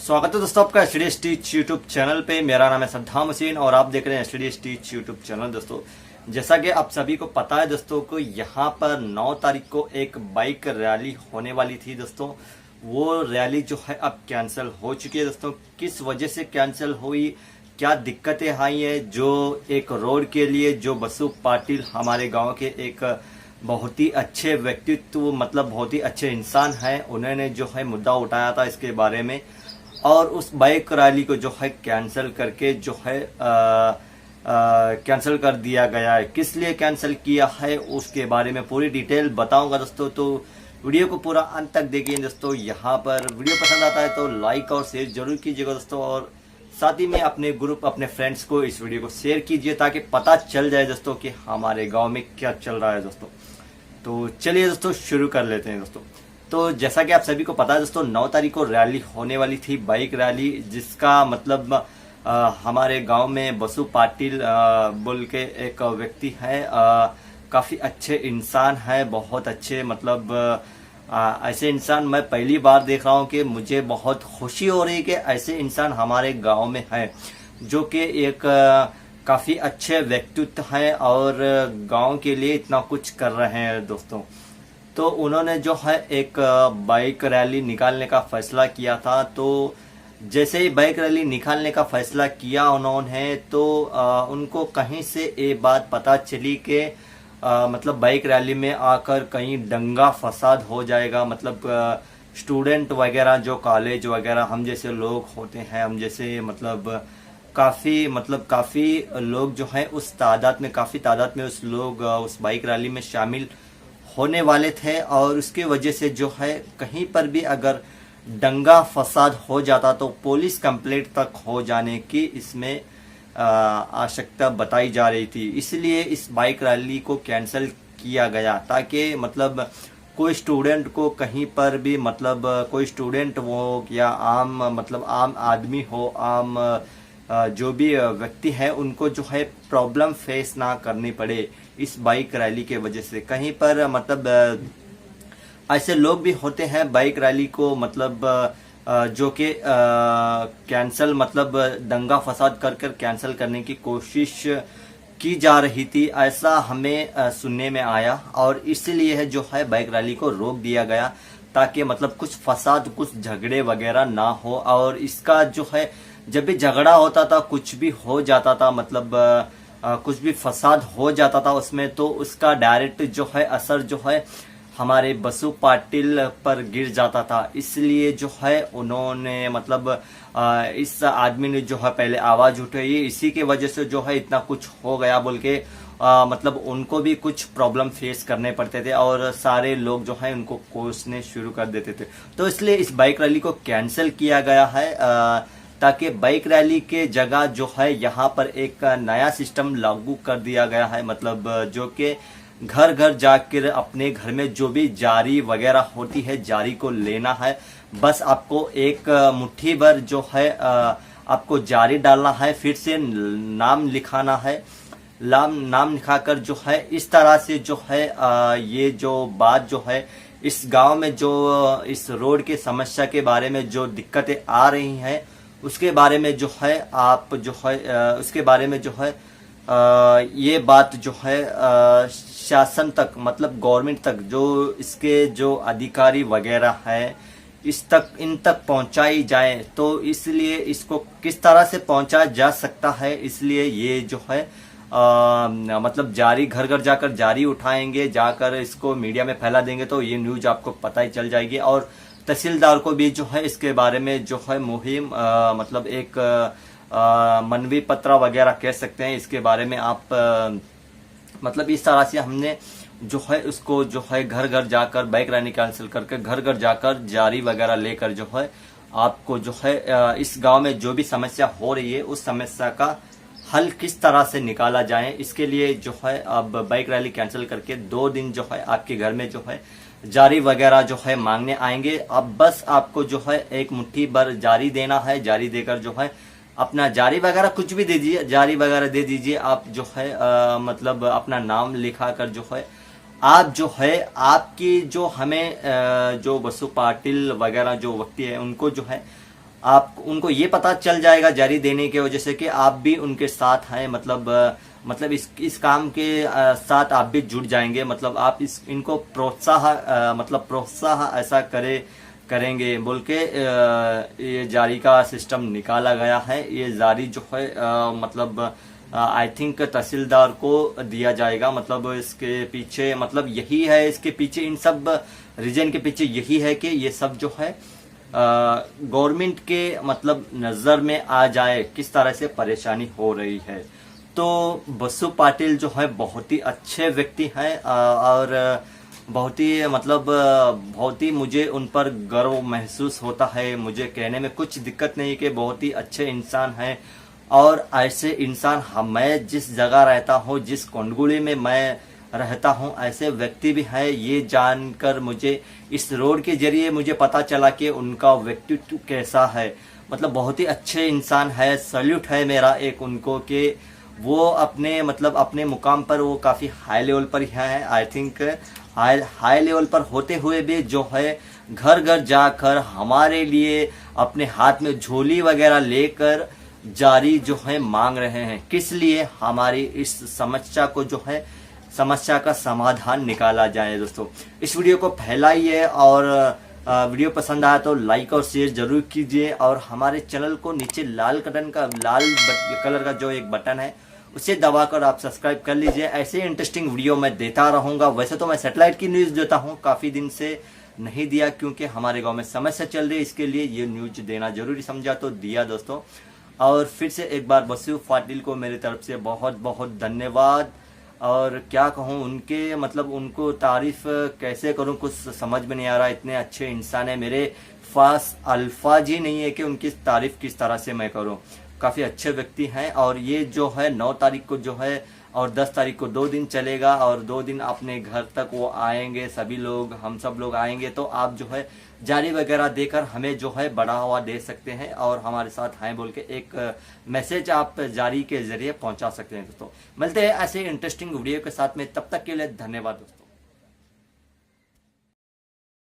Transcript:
स्वागत है दोस्तों आपका Sdsteach यूट्यूब चैनल पे। मेरा नाम है सद्दाम हुसैन और आप देख रहे हैं Sdsteach यूट्यूब चैनल। दोस्तों जैसा कि आप सभी को पता है दोस्तों को यहाँ पर 9 तारीख को एक बाइक रैली होने वाली थी दोस्तों। वो रैली जो है अब कैंसिल हो चुकी है दोस्तों। किस वजह से कैंसिल हुई, क्या दिक्कतें आई है, जो एक रोड के लिए जो बसु पाटिल हमारे गाँव के एक बहुत ही अच्छे व्यक्तित्व मतलब बहुत ही अच्छे इंसान हैं, उन्होंने जो है मुद्दा उठाया था इसके बारे में और उस बाइक रैली को जो है कैंसिल करके जो है कैंसिल कर दिया गया है। किस लिए कैंसिल किया है उसके बारे में पूरी डिटेल बताऊंगा दोस्तों, तो वीडियो को पूरा अंत तक देखिए दोस्तों। यहाँ पर वीडियो पसंद आता है तो लाइक और शेयर जरूर कीजिएगा दोस्तों, और साथ ही में अपने ग्रुप अपने फ्रेंड्स को इस वीडियो को शेयर कीजिए ताकि पता चल जाए दोस्तों कि हमारे गाँव में क्या चल रहा है दोस्तों। तो चलिए दोस्तों शुरू कर लेते हैं दोस्तों। तो जैसा कि आप सभी को पता है दोस्तों 9 तारीख को रैली होने वाली थी, बाइक रैली, जिसका मतलब हमारे गांव में बसु पाटिल बोल के एक व्यक्ति है, काफ़ी अच्छे इंसान है, बहुत अच्छे मतलब ऐसे इंसान मैं पहली बार देख रहा हूं कि मुझे बहुत खुशी हो रही है कि ऐसे इंसान हमारे गांव में है जो कि एक काफ़ी अच्छे व्यक्तित्व हैं और गांव के लिए इतना कुछ कर रहे हैं दोस्तों। तो उन्होंने जो है एक बाइक रैली निकालने का फैसला किया था। तो जैसे ही बाइक रैली निकालने का फैसला किया उन्होंने तो उनको कहीं से ये बात पता चली कि मतलब बाइक रैली में आकर कहीं दंगा फसाद हो जाएगा, मतलब स्टूडेंट वगैरह जो कॉलेज वगैरह हम जैसे लोग होते हैं, हम जैसे मतलब काफ़ी लोग जो है उस तादाद में काफ़ी तादाद में उस लोग उस बाइक रैली में शामिल होने वाले थे और उसकी वजह से जो है कहीं पर भी अगर दंगा फसाद हो जाता तो पुलिस कंप्लेंट तक हो जाने की इसमें आवश्यकता बताई जा रही थी। इसलिए इस बाइक रैली को कैंसिल किया गया ताकि मतलब कोई स्टूडेंट को कहीं पर भी मतलब कोई स्टूडेंट हो या आम मतलब आम आदमी हो, आम जो भी व्यक्ति है उनको जो है प्रॉब्लम फेस ना करनी पड़े इस बाइक रैली के वजह से। कहीं पर मतलब ऐसे लोग भी होते हैं बाइक रैली को मतलब जो कि कैंसल मतलब दंगा फसाद कर कैंसिल करने की कोशिश की जा रही थी, ऐसा हमें सुनने में आया और इसलिए है जो है बाइक रैली को रोक दिया गया ताकि मतलब कुछ फसाद कुछ झगड़े वगैरह ना हो। और इसका जो है जब भी झगड़ा होता था, कुछ भी हो जाता था, मतलब कुछ भी फसाद हो जाता था उसमें, तो उसका डायरेक्ट जो है असर जो है हमारे बसु पाटिल पर गिर जाता था। इसलिए जो है उन्होंने मतलब इस आदमी ने जो है पहले आवाज उठाई, इसी की वजह से जो है इतना कुछ हो गया बोल के मतलब उनको भी कुछ प्रॉब्लम फेस करने पड़ते थे और सारे लोग जो है उनको कोसने शुरू कर देते थे। तो इसलिए इस बाइक रैली को कैंसिल किया गया है ताकि बाइक रैली के जगह जो है यहाँ पर एक नया सिस्टम लागू कर दिया गया है, मतलब जो कि घर घर जाकर अपने घर में जो भी जारी वगैरह होती है जारी को लेना है। बस आपको एक मुट्ठी भर जो है आपको जारी डालना है, फिर से नाम लिखाना है, नाम लिखाकर जो है इस तरह से जो है ये जो बात जो है इस गांव में जो इस रोड की समस्या के बारे में जो दिक्कतें आ रही हैं उसके बारे में जो है आप जो है उसके बारे में जो है ये बात जो है शासन तक मतलब गवर्नमेंट तक जो इसके जो अधिकारी वगैरह है इन तक पहुंचाई जाए। तो इसलिए इसको किस तरह से पहुंचाया जा सकता है, इसलिए ये जो है मतलब जारी घर घर जाकर जारी उठाएंगे, जाकर इसको मीडिया में फैला देंगे तो ये न्यूज आपको पता ही चल जाएगी। और तहसीलदार को भी जो है इसके बारे में जो है मुहिम मतलब एक मनवी पत्र वगैरह कह सकते हैं, इसके बारे में आप मतलब इस तरह से हमने जो है उसको जो है घर घर जाकर बाइक रैली कैंसिल करके घर घर जाकर जारी वगैरह लेकर जो है आपको जो है इस गांव में जो भी समस्या हो रही है उस समस्या का हल किस तरह से निकाला जाए, इसके लिए जो है अब बाइक रैली कैंसिल करके 2 दिन जो है आपके घर में जो है जारी वगैरह जो है मांगने आएंगे। अब बस आपको जो है एक मुट्ठी भर जारी देना है, जारी देकर जो है अपना जारी वगैरह कुछ भी दे दीजिए, जारी वगैरह दे दीजिए आप जो है मतलब अपना नाम लिखा कर जो है आप जो है आपकी जो हमें जो बसु पाटिल वगैरह जो व्यक्ति है उनको जो है आप उनको ये पता चल जाएगा जारी देने की वजह से कि आप भी उनके साथ हैं, मतलब इस काम के साथ आप भी जुड़ जाएंगे। मतलब आप इनको प्रोत्साह ऐसा करेंगे बोल के ये जारी का सिस्टम निकाला गया है। ये जारी जो है आई थिंक तहसीलदार को दिया जाएगा। मतलब इसके पीछे मतलब यही है, इसके पीछे इन सब रीजन के पीछे यही है कि ये सब जो है गवर्नमेंट के मतलब नजर में आ जाए किस तरह से परेशानी हो रही है। तो बसु पाटिल जो है बहुत ही अच्छे व्यक्ति हैं और बहुत ही मुझे उन पर गर्व महसूस होता है। मुझे कहने में कुछ दिक्कत नहीं कि बहुत ही अच्छे इंसान हैं और ऐसे इंसान मैं जिस जगह रहता हूँ, जिस कोंडगुड़ी में मैं रहता हूँ, ऐसे व्यक्ति भी हैं। ये जानकर मुझे इस रोड के जरिए मुझे पता चला कि उनका व्यक्तित्व कैसा है। मतलब बहुत ही अच्छे इंसान है। सल्यूट है मेरा एक उनको कि वो अपने मुकाम पर वो काफ़ी हाई लेवल पर है। आई थिंक हाई लेवल पर होते हुए भी जो है घर घर जाकर हमारे लिए अपने हाथ में झोली वगैरह लेकर जारी जो है मांग रहे हैं। किस लिए? हमारी इस समस्या का समाधान निकाला जाए। दोस्तों इस वीडियो को फैलाइए और वीडियो पसंद आया तो लाइक और शेयर जरूर कीजिए और हमारे चैनल को नीचे लाल कलर का जो एक बटन है उसे दबाकर आप सब्सक्राइब कर लीजिए। ऐसे इंटरेस्टिंग वीडियो मैं देता रहूंगा। वैसे तो मैं सैटेलाइट की न्यूज़ देता हूं, काफ़ी दिन से नहीं दिया क्योंकि हमारे गांव में समस्या चल रही है, इसके लिए ये न्यूज देना जरूरी समझा तो दिया दोस्तों। और फिर से एक बार बसु पाटिल को मेरी तरफ से बहुत बहुत धन्यवाद। और क्या कहूँ उनके उनको तारीफ कैसे करूँ कुछ समझ में नहीं आ रहा। इतने अच्छे इंसान है, मेरे पास अल्फाज ही नहीं है कि उनकी तारीफ किस तरह से मैं करूँ। काफ़ी अच्छे व्यक्ति हैं और ये जो है 9 तारीख को जो है और 10 तारीख को 2 दिन चलेगा और 2 दिन अपने घर तक वो आएंगे। सभी लोग हम सब लोग आएंगे तो आप जो है जारी वगैरह देकर हमें जो है बढ़ावा दे सकते हैं और हमारे साथ हैं बोल के एक मैसेज आप जारी के जरिए पहुंचा सकते हैं। दोस्तों मिलते हैं ऐसे इंटरेस्टिंग वीडियो के साथ में, तब तक के लिए धन्यवाद दोस्तों।